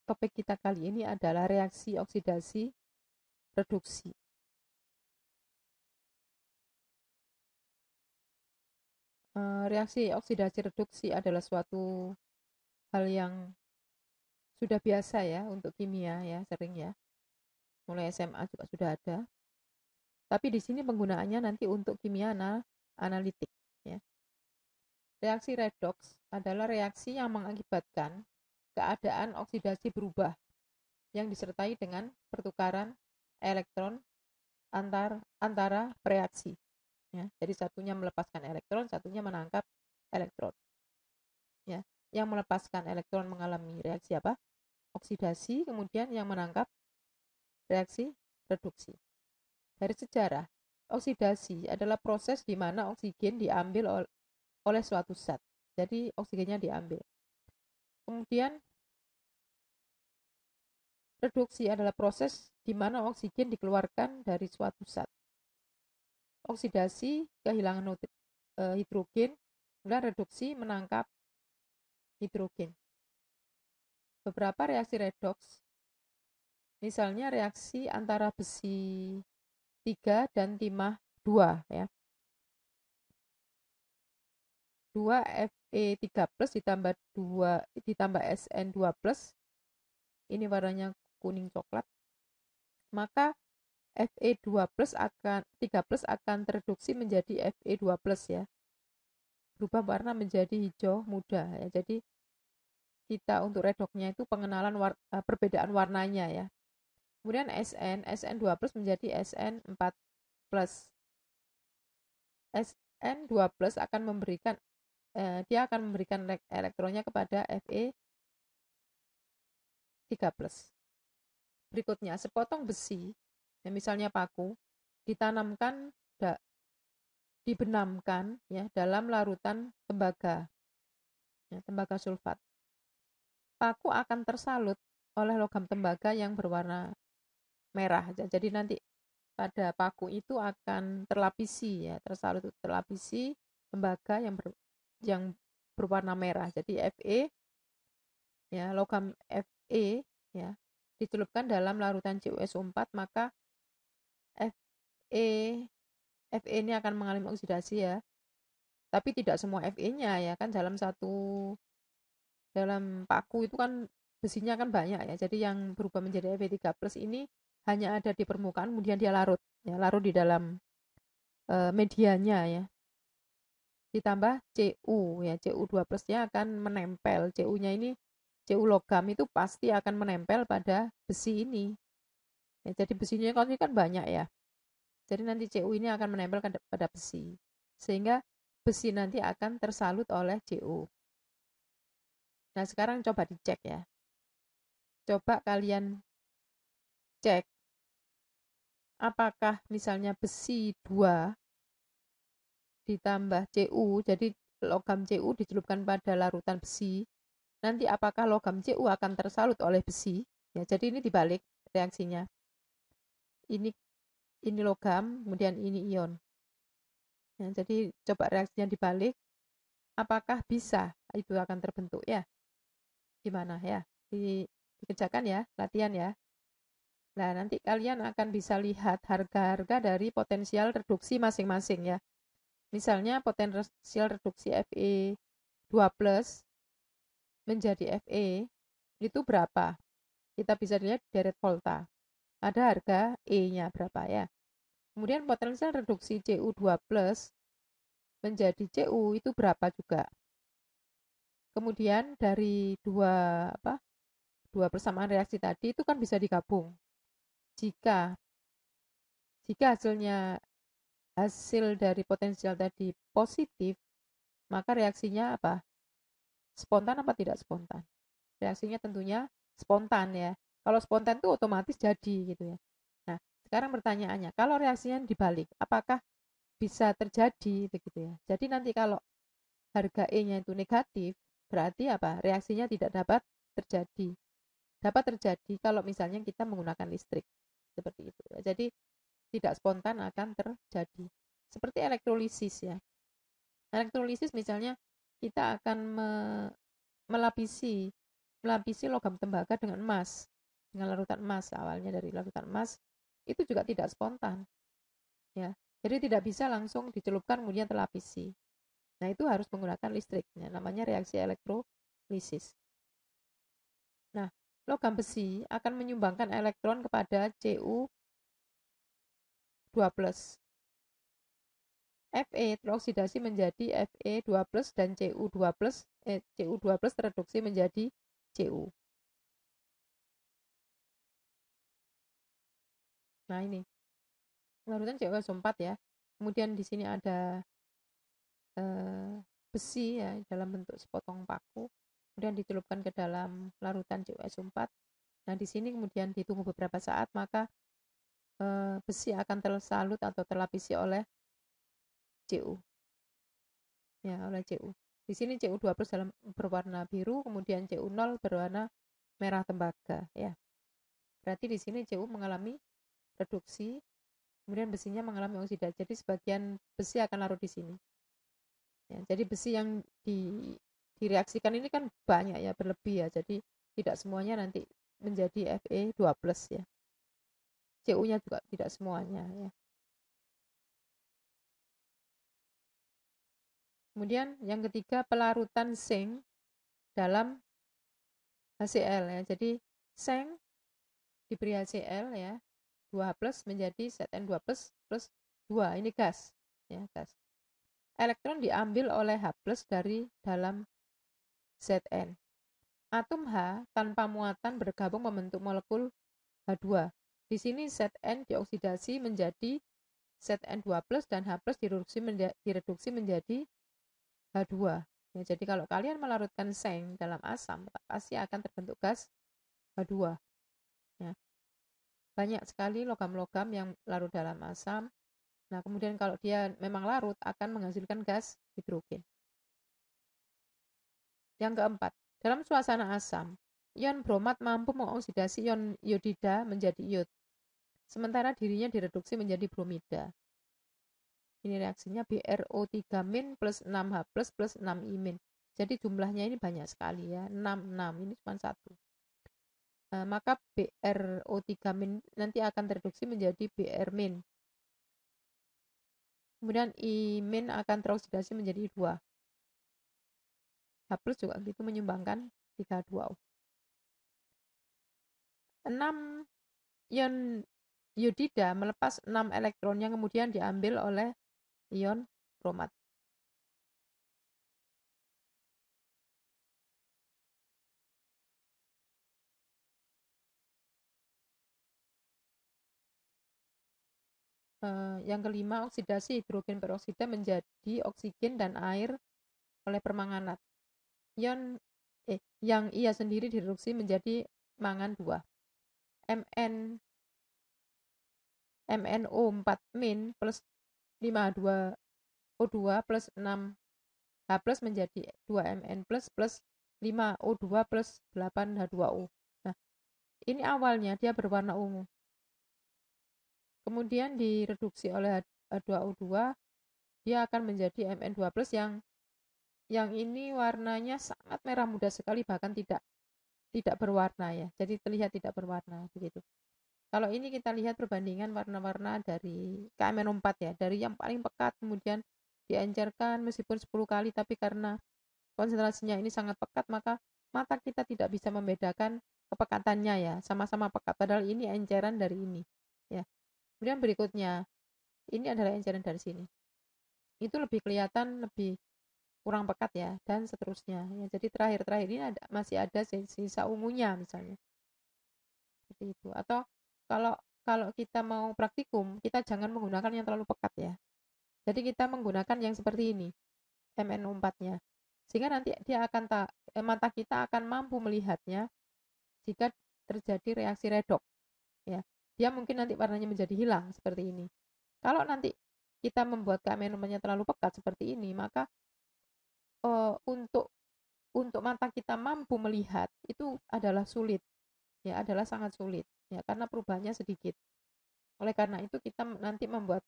topik kita kali ini adalah reaksi oksidasi reduksi. Reaksi oksidasi reduksi adalah suatu hal yang sudah biasa ya untuk kimia ya, sering ya. Mulai SMA juga sudah ada. Tapi di sini penggunaannya nanti untuk kimia analitik ya. Reaksi redoks adalah reaksi yang mengakibatkan keadaan oksidasi berubah yang disertai dengan pertukaran elektron antara reaksi. Ya, jadi satunya melepaskan elektron, satunya menangkap elektron. Ya, yang melepaskan elektron mengalami reaksi apa? Oksidasi, kemudian yang menangkap reaksi reduksi. Dari sejarah, oksidasi adalah proses di mana oksigen diambil oleh suatu zat. Jadi oksigennya diambil. Kemudian reduksi adalah proses di mana oksigen dikeluarkan dari suatu zat. Oksidasi, kehilangan hidrogen, kemudian reduksi menangkap hidrogen. Beberapa reaksi redoks, misalnya reaksi antara besi 3 dan timah 2 ya. 2 Fe3+ ditambah 2 ditambah Sn2+, ini warnanya kuning coklat, maka Fe2+ akan 3+ akan tereduksi menjadi Fe2+ ya. Berubah warna menjadi hijau muda ya. Jadi kita untuk redoknya itu pengenalan perbedaan warnanya ya. Kemudian Sn2+ menjadi Sn4+. Sn2+ akan memberikan dia akan memberikan elektronnya kepada Fe3+. Berikutnya, sepotong besi, ya misalnya paku, dibenamkan ya dalam larutan tembaga, ya, tembaga sulfat. Paku akan tersalut oleh logam tembaga yang berwarna merah. Jadi nanti pada paku itu akan terlapisi ya, terlapisi tembaga yang berwarna merah. Jadi Fe ya, logam Fe ya dicelupkan dalam larutan CuSO4, maka Fe ini akan mengalami oksidasi ya. Tapi tidak semua Fe-nya ya kan, dalam paku itu kan besinya kan banyak ya. Jadi yang berubah menjadi Fe3+ ini hanya ada di permukaan, kemudian dia larut di dalam medianya ya. Ditambah Cu ya, Cu2+-nya akan menempel. Cu-nya ini Cu logam itu pasti akan menempel pada besi ini. Ya, jadi besinya kan banyak ya. Jadi nanti Cu ini akan menempel pada besi. Sehingga besi nanti akan tersalut oleh Cu. Nah, sekarang coba dicek ya. Coba kalian cek apakah misalnya besi 2 ditambah Cu, jadi logam Cu dicelupkan pada larutan besi, nanti apakah logam Cu akan tersalut oleh besi? Ya, jadi ini dibalik reaksinya. Ini logam, kemudian ini ion. Ya, jadi coba reaksinya dibalik, apakah bisa itu akan terbentuk ya? Gimana ya? Dikerjakan ya, latihan ya. Nah, nanti kalian akan bisa lihat harga-harga dari potensial reduksi masing-masing ya. Misalnya potensial reduksi Fe2+ menjadi Fe itu berapa? Kita bisa lihat dari volta. Ada harga E-nya berapa ya. Kemudian potensial reduksi Cu2+ menjadi Cu itu berapa juga. Kemudian dari dua persamaan reaksi tadi itu kan bisa digabung. Jika hasil dari potensial tadi positif, maka reaksinya apa? Spontan apa tidak spontan? Reaksinya tentunya spontan ya. Kalau spontan itu otomatis jadi gitu ya. Nah, sekarang pertanyaannya, kalau reaksinya dibalik, apakah bisa terjadi begitu ya? Jadi nanti kalau harga E-nya itu negatif, berarti apa? Reaksinya tidak dapat terjadi. Dapat terjadi kalau misalnya kita menggunakan listrik. Seperti itu ya. Jadi tidak spontan akan terjadi. Seperti elektrolisis ya. Elektrolisis misalnya kita akan melapisi melapisi logam tembaga dengan emas, dengan larutan emas, awalnya dari larutan emas, itu juga tidak spontan, ya. Jadi tidak bisa langsung dicelupkan kemudian terlapisi. Nah, itu harus menggunakan listriknya, namanya reaksi elektrolisis. Nah, logam besi akan menyumbangkan elektron kepada Cu2+. Fe teroksidasi menjadi Fe2+ dan Cu2+ tereduksi menjadi Cu. Nah, ini larutan CuSO4 ya. Kemudian di sini ada besi ya dalam bentuk sepotong paku. Kemudian dicelupkan ke dalam larutan CuSO4. Nah, di sini kemudian ditunggu beberapa saat, maka besi akan tersalut atau terlapisi oleh Cu. Ya, oleh Cu. Di sini Cu2+ dalam berwarna biru, kemudian Cu0 berwarna merah tembaga ya. Berarti di sini Cu mengalami reduksi, kemudian besinya mengalami oksidasi. Jadi sebagian besi akan larut di sini. Ya, jadi besi yang direaksikan ini kan banyak ya, berlebih ya. Jadi tidak semuanya nanti menjadi Fe2+ ya. Cu-nya juga tidak semuanya ya. Kemudian yang ketiga, pelarutan zinc dalam HCl ya. Jadi zinc diberi HCl ya, 2H+ menjadi Zn2+ plus 2. Ini gas ya, gas. Elektron diambil oleh H+ dari dalam Zn. Atom H tanpa muatan bergabung membentuk molekul H2. Di sini Zn dioksidasi menjadi Zn2+ dan H+ direduksi menjadi H2. Ya, jadi kalau kalian melarutkan seng dalam asam, pasti akan terbentuk gas H2. Ya. Banyak sekali logam-logam yang larut dalam asam. Nah, kemudian kalau dia memang larut akan menghasilkan gas hidrogen. Yang keempat, dalam suasana asam, ion bromat mampu mengoksidasi ion iodida menjadi iod. Sementara dirinya direduksi menjadi bromida. Ini reaksinya BrO3- plus 6H+ plus 6I-. Jadi jumlahnya ini banyak sekali ya, 6 ini cuma satu. Maka BrO3- nanti akan tereduksi menjadi Br-. Kemudian I- akan teroksidasi menjadi I2. H+ juga gitu menyumbangkan 3H2O. 6 ion iodida melepas 6 elektron yang kemudian diambil oleh ion bromat. Yang kelima, oksidasi hidrogen peroksida menjadi oksigen dan air oleh permanganat. Yang ia sendiri direduksi menjadi mangan 2. MnO4- plus 5H2O2 plus 6H+ menjadi 2Mn plus 5O2 plus 8H2O. Nah, ini awalnya dia berwarna ungu. Kemudian direduksi oleh H2O2, dia akan menjadi Mn2+ yang ini warnanya sangat merah muda sekali, bahkan tidak berwarna ya. Jadi terlihat tidak berwarna begitu. Kalau ini kita lihat perbandingan warna-warna dari KMNO4 ya, dari yang paling pekat kemudian diencerkan meskipun 10 kali, tapi karena konsentrasinya ini sangat pekat, maka mata kita tidak bisa membedakan kepekatannya ya, sama-sama pekat, padahal ini enceran dari ini ya. Kemudian berikutnya, ini adalah enceran dari sini. Itu lebih kelihatan, lebih kurang pekat ya, dan seterusnya ya. Jadi terakhir-terakhir ini masih ada sisa ungunya misalnya. Seperti itu. Atau kalau kalau kita mau praktikum, kita jangan menggunakan yang terlalu pekat ya. Jadi kita menggunakan yang seperti ini, MnO4-nya. Sehingga nanti dia akan mata kita akan mampu melihatnya jika terjadi reaksi redoks ya. Dia mungkin nanti warnanya menjadi hilang seperti ini. Kalau nanti kita membuat KMNO4-nya terlalu pekat seperti ini, maka untuk mata kita mampu melihat itu adalah sulit ya, adalah sangat sulit ya, karena perubahannya sedikit. Oleh karena itu kita nanti membuat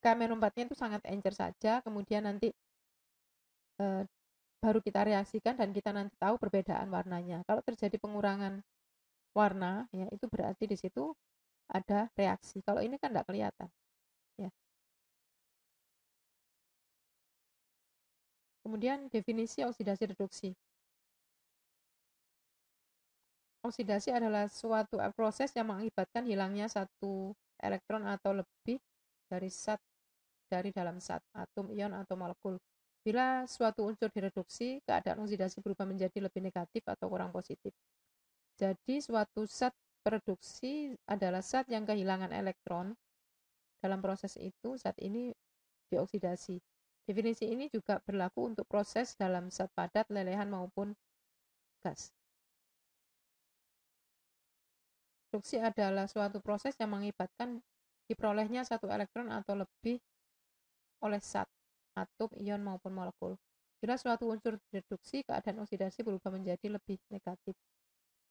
KMNO4-nya itu sangat encer saja, kemudian nanti baru kita reaksikan dan kita nanti tahu perbedaan warnanya. Kalau terjadi pengurangan warna, ya itu berarti di situ ada reaksi. Kalau ini kan tidak kelihatan. Ya. Kemudian definisi oksidasi reduksi. Oksidasi adalah suatu proses yang mengakibatkan hilangnya satu elektron atau lebih dari zat dari dalam zat, atom, ion, atau molekul. Bila suatu unsur direduksi, keadaan oksidasi berubah menjadi lebih negatif atau kurang positif. Jadi suatu zat reduksi adalah zat yang kehilangan elektron. Dalam proses itu, zat ini dioksidasi. Definisi ini juga berlaku untuk proses dalam zat padat, lelehan, maupun gas. Reduksi adalah suatu proses yang mengakibatkan diperolehnya satu elektron atau lebih oleh zat, atom, ion, maupun molekul. Bila suatu unsur direduksi, keadaan oksidasi berubah menjadi lebih negatif.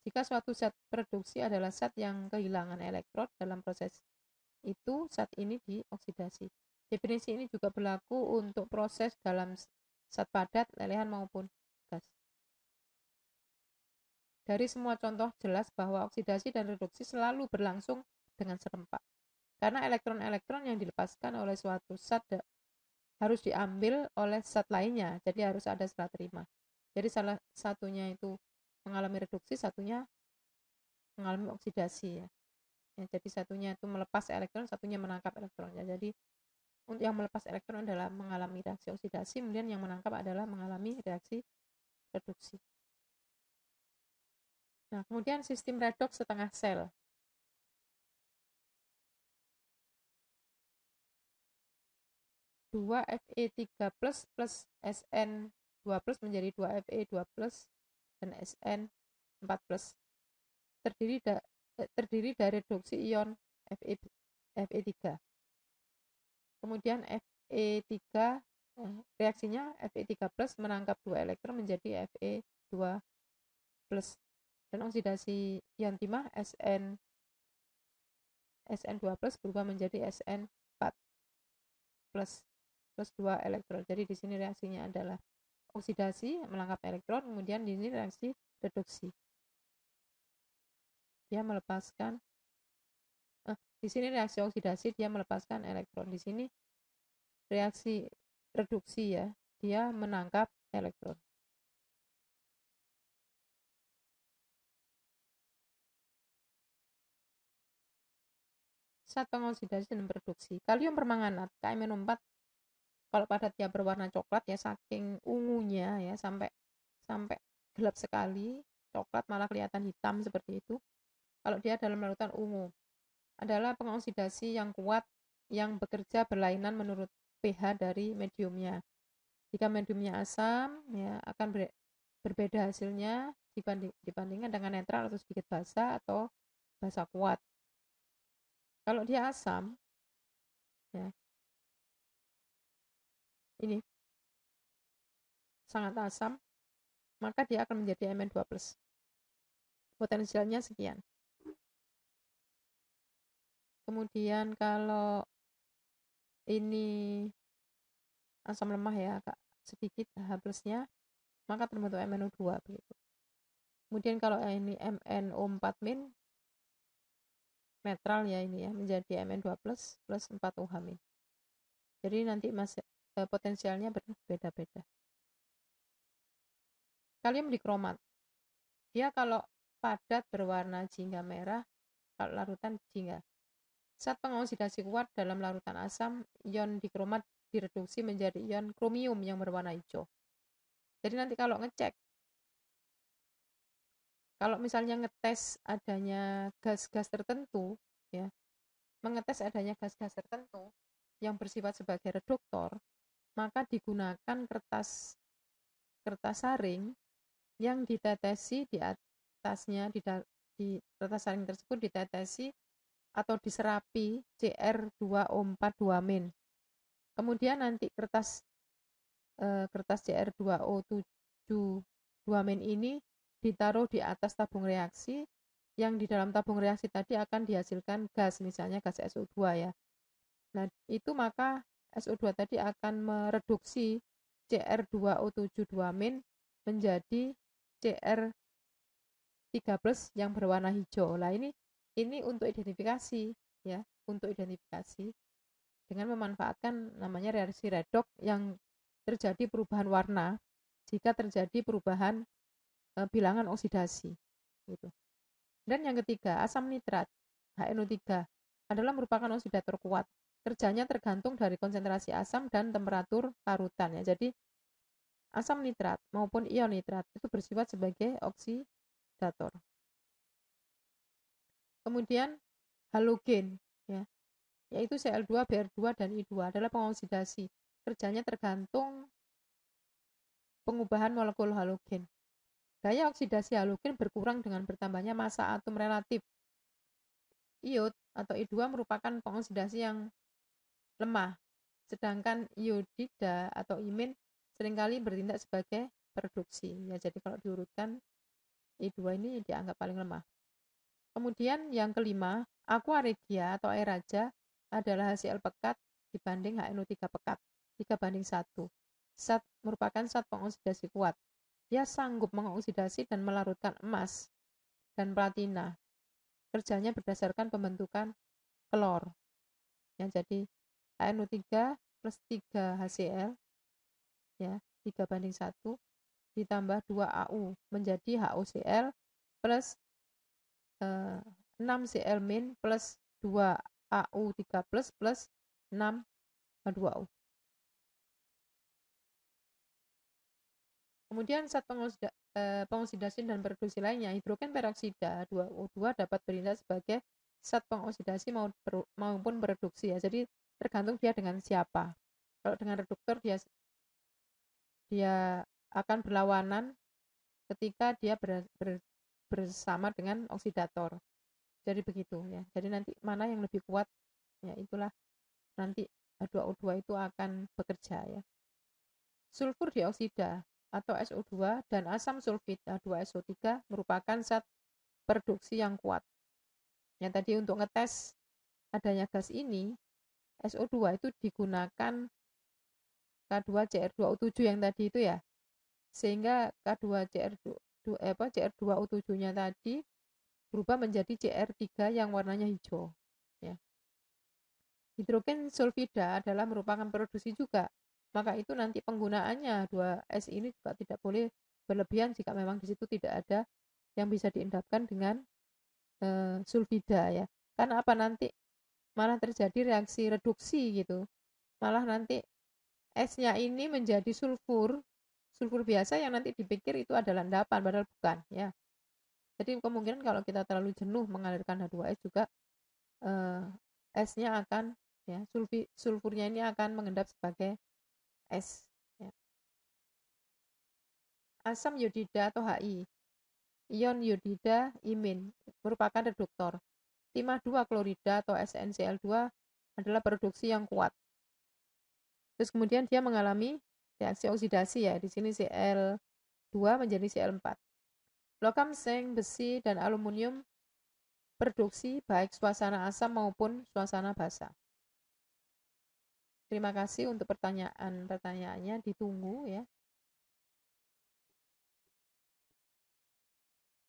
Jika suatu zat reduksi adalah zat yang kehilangan elektron dalam proses itu, zat ini dioksidasi. Definisi ini juga berlaku untuk proses dalam zat padat, lelehan, maupun gas. Dari semua contoh jelas bahwa oksidasi dan reduksi selalu berlangsung dengan serempak. Karena elektron-elektron yang dilepaskan oleh suatu zat harus diambil oleh zat lainnya, jadi harus ada serah terima. Jadi salah satunya itu mengalami reduksi, satunya mengalami oksidasi ya. Jadi satunya itu melepas elektron, satunya menangkap elektron. Jadi untuk yang melepas elektron adalah mengalami reaksi oksidasi, kemudian yang menangkap adalah mengalami reaksi reduksi. Nah, kemudian sistem redoks setengah sel. Dua Fe3 plus Sn2 plus menjadi 2 Fe2 plus dan Sn4 plus. Terdiri dari reduksi ion Fe3. Kemudian Fe3 reaksinya Fe3 plus menangkap 2 elektron menjadi Fe2 plus. Dan oksidasi ion timah Sn2 plus berubah menjadi Sn4 plus 2 elektron. Jadi di sini reaksinya adalah oksidasi menangkap elektron, kemudian di sini reaksi reduksi. Dia melepaskan di sini reaksi oksidasi dia melepaskan elektron. Di sini reaksi reduksi ya, dia menangkap elektron. Zat pengoksidasi dan reduksi. Kalium permanganat KMnO4 kalau pada dia berwarna coklat ya, saking ungunya ya, sampai gelap sekali, coklat malah kelihatan hitam seperti itu. Kalau dia dalam larutan ungu, adalah pengoksidasi yang kuat yang bekerja berlainan menurut pH dari mediumnya. Jika mediumnya asam, ya akan berbeda hasilnya dibandingkan dengan netral atau sedikit basa atau basa kuat. Kalau dia asam, ya ini sangat asam, maka dia akan menjadi Mn2+. Potensialnya sekian. Kemudian kalau ini asam lemah ya, agak sedikit H+-nya, maka terbentuk MnO2 begitu. Kemudian kalau ini MnO4- netral ya ini ya, menjadi Mn2+ plus 4OH-. Jadi nanti potensialnya berbeda-beda. Kalium dikromat. Dia kalau padat berwarna jingga merah, kalau larutan jingga. Saat pengoksidasi kuat dalam larutan asam, ion dikromat direduksi menjadi ion kromium yang berwarna hijau. Jadi nanti kalau ngecek, kalau misalnya ngetes adanya gas-gas tertentu, ya, mengetes adanya gas-gas tertentu yang bersifat sebagai reduktor, maka digunakan kertas saring yang ditetesi di atasnya, di kertas saring tersebut ditetesi atau diserapi Cr2O4 Kemudian nanti kertas Cr2O7 ini ditaruh di atas tabung reaksi, yang di dalam tabung reaksi tadi akan dihasilkan gas, misalnya gas SO2 ya. Nah, itu maka SO2 tadi akan mereduksi Cr2O7 2- menjadi Cr3+ yang berwarna hijau. Nah, ini untuk identifikasi ya, untuk identifikasi dengan memanfaatkan namanya reaksi redoks yang terjadi perubahan warna jika terjadi perubahan bilangan oksidasi gitu. Dan yang ketiga, asam nitrat HNO3 adalah merupakan oksidator kuat. Kerjanya tergantung dari konsentrasi asam dan temperatur larutan ya. Jadi asam nitrat maupun ion nitrat itu bersifat sebagai oksidator. Kemudian halogen ya, yaitu Cl2, Br2 dan I2 adalah pengoksidasi. Kerjanya tergantung pengubahan molekul halogen. Gaya oksidasi halogen berkurang dengan bertambahnya massa atom relatif. Iod atau I2 merupakan pengoksidasi yang lemah, sedangkan iodida atau imin seringkali bertindak sebagai produksi. Ya, jadi kalau diurutkan I2 ini dianggap paling lemah. Kemudian yang kelima, aqua regia atau air raja adalah HCl pekat dibanding HNO3 pekat, 3:1. Zat merupakan zat pengoksidasi kuat. Dia sanggup mengoksidasi dan melarutkan emas dan platina. Kerjanya berdasarkan pembentukan klor. Ya, jadi HNO3 plus 3 HCl ya, 3:1 ditambah 2 AU menjadi HOCl plus 6 Cl- plus 2 AU3 plus 6 H2O. Kemudian zat pengoksidasi dan produksi lainnya, hidrogen peroksida 2O2 dapat bertindak sebagai zat pengoksidasi maupun produksi ya. Jadi tergantung dia dengan siapa. Kalau dengan reduktor dia akan berlawanan ketika dia bersama dengan oksidator. Jadi begitu ya. Jadi nanti mana yang lebih kuat ya itulah nanti H2O2 itu akan bekerja ya. Sulfur dioksida atau SO2 dan asam sulfit H2SO3 merupakan zat produksi yang kuat. Yang tadi untuk ngetes adanya gas ini, SO2 itu digunakan K2Cr2O7 yang tadi itu ya. Sehingga Cr2O7-nya tadi berubah menjadi Cr3 yang warnanya hijau. Ya. Hidrogen sulfida adalah merupakan produksi juga. Maka itu nanti penggunaannya 2S ini juga tidak boleh berlebihan jika memang di situ tidak ada yang bisa diendapkan dengan sulfida ya. Karena apa nanti malah terjadi reaksi reduksi gitu. Malah nanti S-nya ini menjadi sulfur biasa yang nanti dipikir itu adalah endapan padahal bukan ya. Jadi kemungkinan kalau kita terlalu jenuh mengalirkan H2S juga S-nya akan ya sulfurnya ini akan mengendap sebagai S ya. Asam yodida atau HI, ion yodida imin merupakan reduktor. Timah 2 klorida atau SnCl2 adalah produksi yang kuat. Terus kemudian dia mengalami reaksi oksidasi ya. Di sini Cl2 menjadi Cl4. Logam seng, besi dan aluminium produksi baik suasana asam maupun suasana basa. Terima kasih untuk pertanyaannya, ditunggu ya.